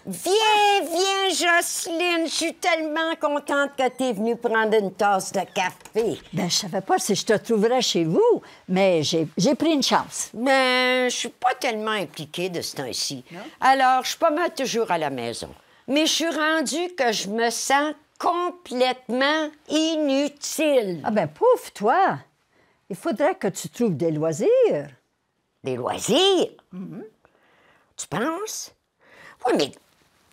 Viens, Jocelyne. Je suis tellement contente que tu es venue prendre une tasse de café. Ben, je savais pas si je te trouverais chez vous, mais j'ai pris une chance. Mais je suis pas tellement impliquée de ce temps-ci. Alors, je suis pas mal toujours à la maison. Mais je suis rendue que je me sens complètement inutile. Ah ben, pauvre toi! Il faudrait que tu trouves des loisirs. Des loisirs? Tu penses? Oui, mais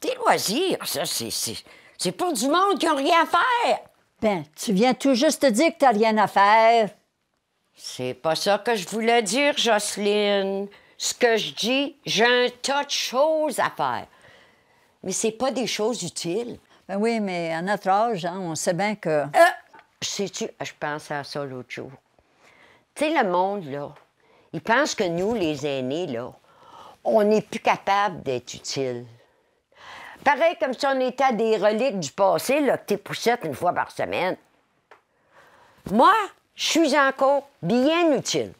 des loisirs, ça, c'est pour du monde qui n'a rien à faire. Ben, tu viens tout juste te dire que t'as rien à faire. C'est pas ça que je voulais dire, Jocelyne. Ce que je dis, j'ai un tas de choses à faire. Mais c'est pas des choses utiles. Ben oui, mais à notre âge, hein, on sait bien que... Sais-tu, je pensais à ça l'autre jour. Tu sais, le monde, là, il pense que nous, les aînés, là, on n'est plus capable d'être utiles. Pareil comme si on était à des reliques du passé, là, que t'es poussette une fois par semaine. Moi, je suis encore bien utile.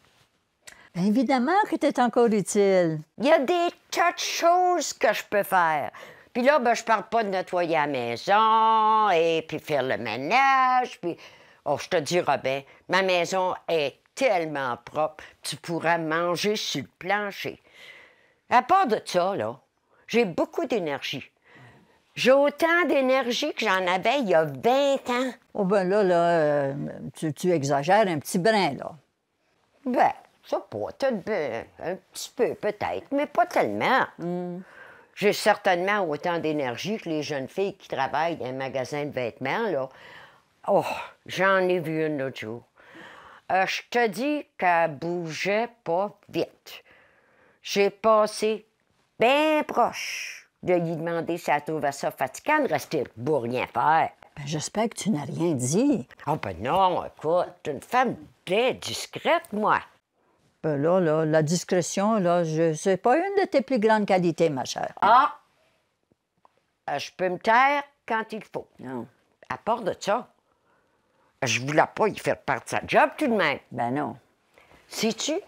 Bien évidemment que tu es encore utile. Il y a des tas de choses que je peux faire. Puis là, ben, je parle pas de nettoyer la maison et puis faire le ménage. Puis, oh, je te dis, Robin, ma maison est tellement propre, tu pourras manger sur le plancher. À part de ça, là, j'ai beaucoup d'énergie. J'ai autant d'énergie que j'en avais il y a 20 ans. Oh ben là, tu exagères un petit brin, là. Ben, ça pas, un petit peu peut-être, mais pas tellement. J'ai certainement autant d'énergie que les jeunes filles qui travaillent dans un magasin de vêtements, là. Oh, j'en ai vu une l'autre jour. Je te dis qu'elle bougeait pas vite. J'ai passé bien proche de lui demander si elle trouvait ça fatigant de rester pour rien faire. Ben, j'espère que tu n'as rien dit. Oh, ben non, écoute, t'es une femme bien discrète, moi. Ben là, la discrétion, là, c'est pas une de tes plus grandes qualités, ma chère. Ah! Je peux me taire quand il faut. Non. À part de ça, je voulais pas y faire part de sa job tout de même. Ben non. Sais-tu?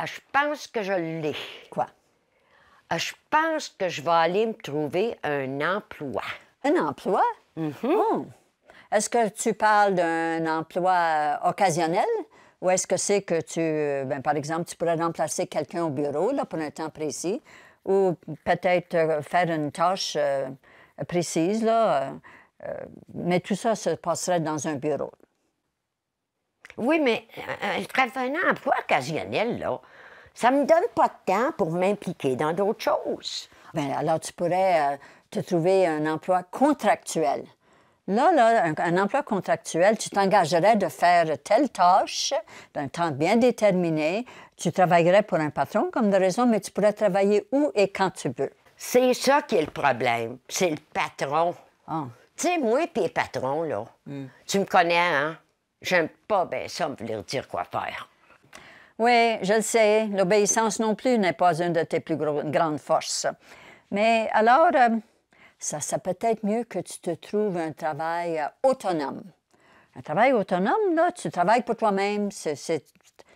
Je pense que je l'ai. Quoi? Je pense que je vais aller me trouver un emploi. Un emploi? Oh. Est-ce que tu parles d'un emploi occasionnel? Ou est-ce que c'est que par exemple, tu pourrais remplacer quelqu'un au bureau là, pour un temps précis? Ou peut-être faire une tâche précise, là, mais tout ça se passerait dans un bureau. Oui, mais un emploi occasionnel, là, ça me donne pas de temps pour m'impliquer dans d'autres choses. Bien, alors tu pourrais te trouver un emploi contractuel. Là, un emploi contractuel, tu t'engagerais de faire telle tâche d'un temps bien déterminé. Tu travaillerais pour un patron, comme de raison, mais tu pourrais travailler où et quand tu veux. C'est ça qui est le problème. C'est le patron. Ah. Tu sais, moi et les patrons, là, tu me connais, hein? J'aime pas bien ça me vouloir dire quoi faire. Oui, je le sais. L'obéissance non plus n'est pas une de tes plus grandes forces. Mais alors, ça peut être mieux que tu te trouves un travail autonome. Un travail autonome, là, tu travailles pour toi-même, c'est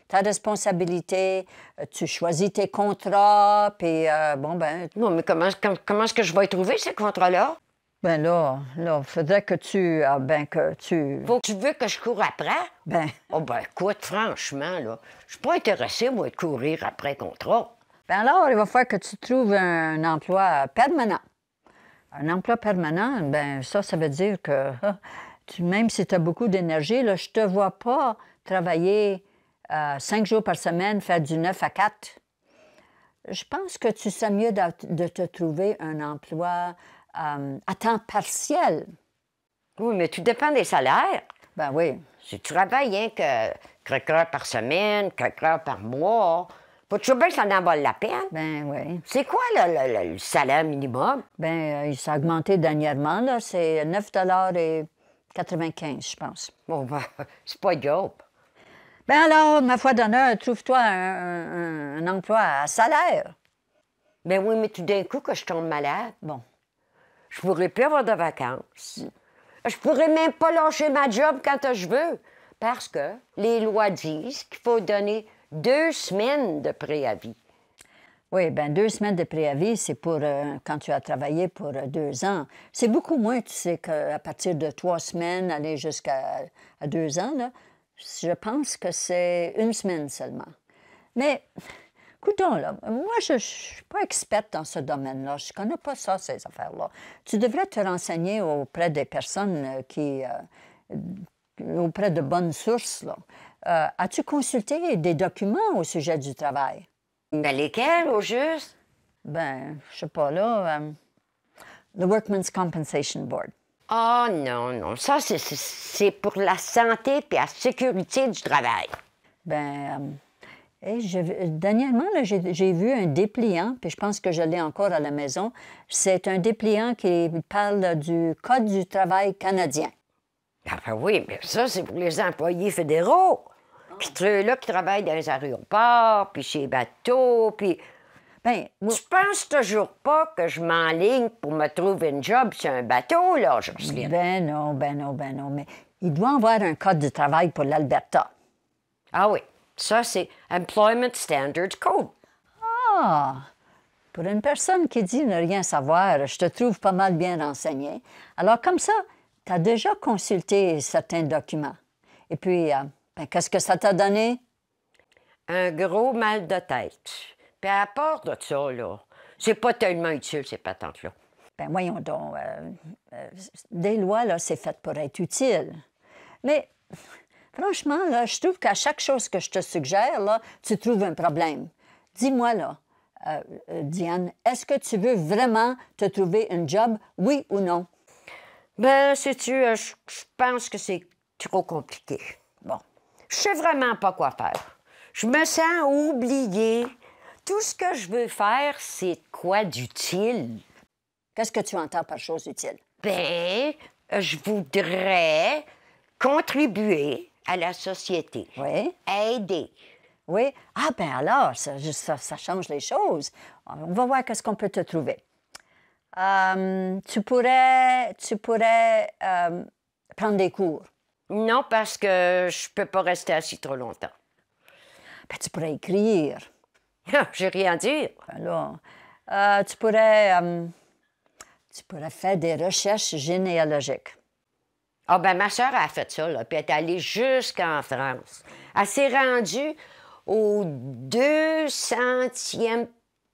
ta responsabilité, tu choisis tes contrats, puis bon, ben... Non, mais comment est-ce que je vais y trouver, ces contrats-là? Ben là, il faudrait que tu... Tu veux que je cours après? Ben... Oh, ben écoute, franchement, là, je suis pas intéressée, moi, de courir après un contrat. Ben alors, il va falloir que tu trouves un emploi permanent. Un emploi permanent, ben ça veut dire que même si tu as beaucoup d'énergie, là, je te vois pas travailler 5 jours par semaine, faire du 9 à 4. Je pense que tu sais mieux de te trouver un emploi à temps partiel. Oui, mais tout dépend des salaires. Ben oui. Si tu travailles rien que quelques heures par semaine, quelques heures par mois, pas toujours bien que ça en vaut la peine. Ben oui. C'est quoi le salaire minimum? Ben, il s'est augmenté dernièrement, là. C'est 9,95 $, je pense. Bon, ben, c'est pas job. Ben alors, ma foi d'honneur, trouve-toi un emploi à salaire. Ben oui, mais tout d'un coup, que je tombe malade, Bon. je pourrais plus avoir de vacances. Je pourrais même pas lâcher ma job quand je veux, parce que les lois disent qu'il faut donner 2 semaines de préavis. Oui, bien, 2 semaines de préavis, c'est pour quand tu as travaillé pour 2 ans. C'est beaucoup moins, tu sais, qu'à partir de 3 semaines, aller jusqu'à 2 ans, là. Je pense que c'est 1 semaine seulement. Mais, écoutons, là, moi, je ne suis pas experte dans ce domaine-là. Je ne connais pas ça, ces affaires-là. Tu devrais te renseigner auprès des personnes auprès de bonnes sources, là. As-tu consulté des documents au sujet du travail? Ben, lesquels, au juste? Ben, je sais pas, là, le Workmen's Compensation Board. Ah, non, non. Ça, c'est pour la santé et la sécurité du travail. Ben, dernièrement, là, j'ai vu un dépliant, puis je pense que je l'ai encore à la maison. C'est un dépliant qui parle du Code du travail canadien. Ah, ben oui, mais ça, c'est pour les employés fédéraux. Qui travaillent dans les aéroports, puis chez les bateaux, puis... Ben, Tu penses toujours pas que je m'enligne pour me trouver un job sur un bateau, là, Jocelyne? ben non, mais il doit y avoir un code du travail pour l'Alberta. Ah oui, ça, c'est Employment Standards Code. Ah! Pour une personne qui dit ne rien savoir, je te trouve pas mal bien renseigné. Alors, comme ça, tu as déjà consulté certains documents. Et puis, ben, qu'est-ce que ça t'a donné? Un gros mal de tête. Puis à part de ça, là, c'est pas tellement utile, ces patentes-là. Ben voyons donc, des lois, là, c'est fait pour être utile. Mais, franchement, là, je trouve qu'à chaque chose que je te suggère, là, tu trouves un problème. Dis-moi, là, Diane, est-ce que tu veux vraiment te trouver un job, oui ou non? Ben, sais-tu, je pense que c'est trop compliqué. Bon. Je sais vraiment pas quoi faire. Je me sens oubliée. Tout ce que je veux faire, c'est quoi d'utile? Qu'est-ce que tu entends par chose utile? Ben, je voudrais contribuer à la société. Oui. Aider. Oui. Ah, ben alors, ça change les choses. On va voir qu'est-ce qu'on peut te trouver. Tu pourrais prendre des cours. Non, parce que je peux pas rester assis trop longtemps. Ben, tu pourrais écrire. Ah, j'ai rien à dire. Ben là, tu pourrais faire des recherches généalogiques. Ah, ben ma soeur a fait ça, là, puis elle est allée jusqu'en France. Elle s'est rendue aux 200e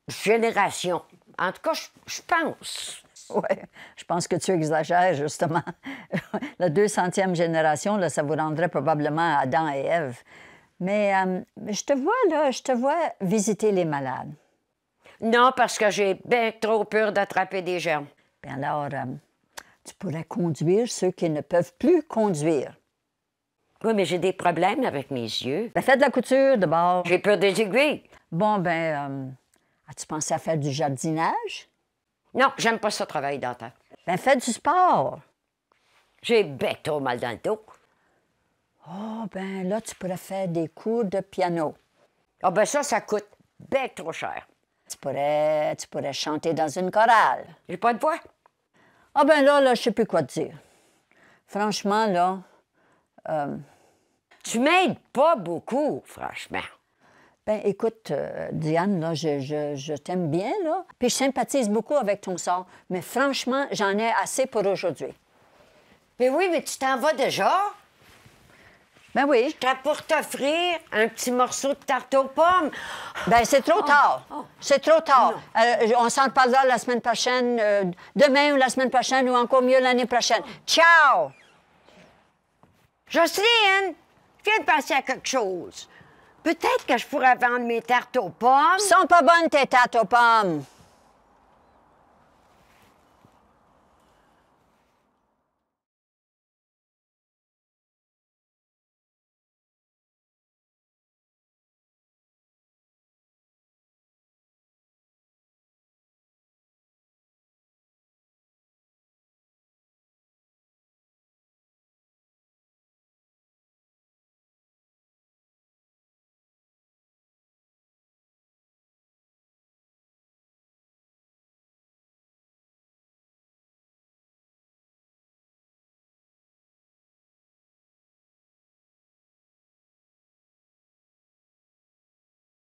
génération. En tout cas, je pense. Oui, je pense que tu exagères, justement. La 200e génération, là, ça vous rendrait probablement à Adam et Ève. Mais je te vois visiter les malades. Non, parce que j'ai bien trop peur d'attraper des germes. Bien alors, tu pourrais conduire ceux qui ne peuvent plus conduire. Oui, mais j'ai des problèmes avec mes yeux. Ben, fais de la couture, d'abord. J'ai peur des aiguilles. Bon, ben, as-tu pensé à faire du jardinage? Non, j'aime pas ça, travailler dans la terre. Ben, fais du sport. J'ai bien trop mal dans le dos. Oh, ben là, tu pourrais faire des cours de piano. Ah, ben ça coûte bien trop cher. Tu pourrais chanter dans une chorale. J'ai pas de voix. Ah, ben là, je sais plus quoi te dire. Franchement, là... Tu m'aides pas beaucoup, franchement. Ben écoute, Diane, là, je t'aime bien, là. Puis je sympathise beaucoup avec ton sort. Mais franchement, j'en ai assez pour aujourd'hui. Mais oui, mais tu t'en vas déjà? Ben oui. T'as pour t'offrir un petit morceau de tarte aux pommes. Ben c'est trop tard. C'est trop tard. On s'en reparlera la semaine prochaine, demain ou la semaine prochaine, ou encore mieux l'année prochaine. Ciao! Jocelyne, je viens de penser à quelque chose. Peut-être que je pourrais vendre mes tartes aux pommes. Sont pas bonnes tes tartes aux pommes.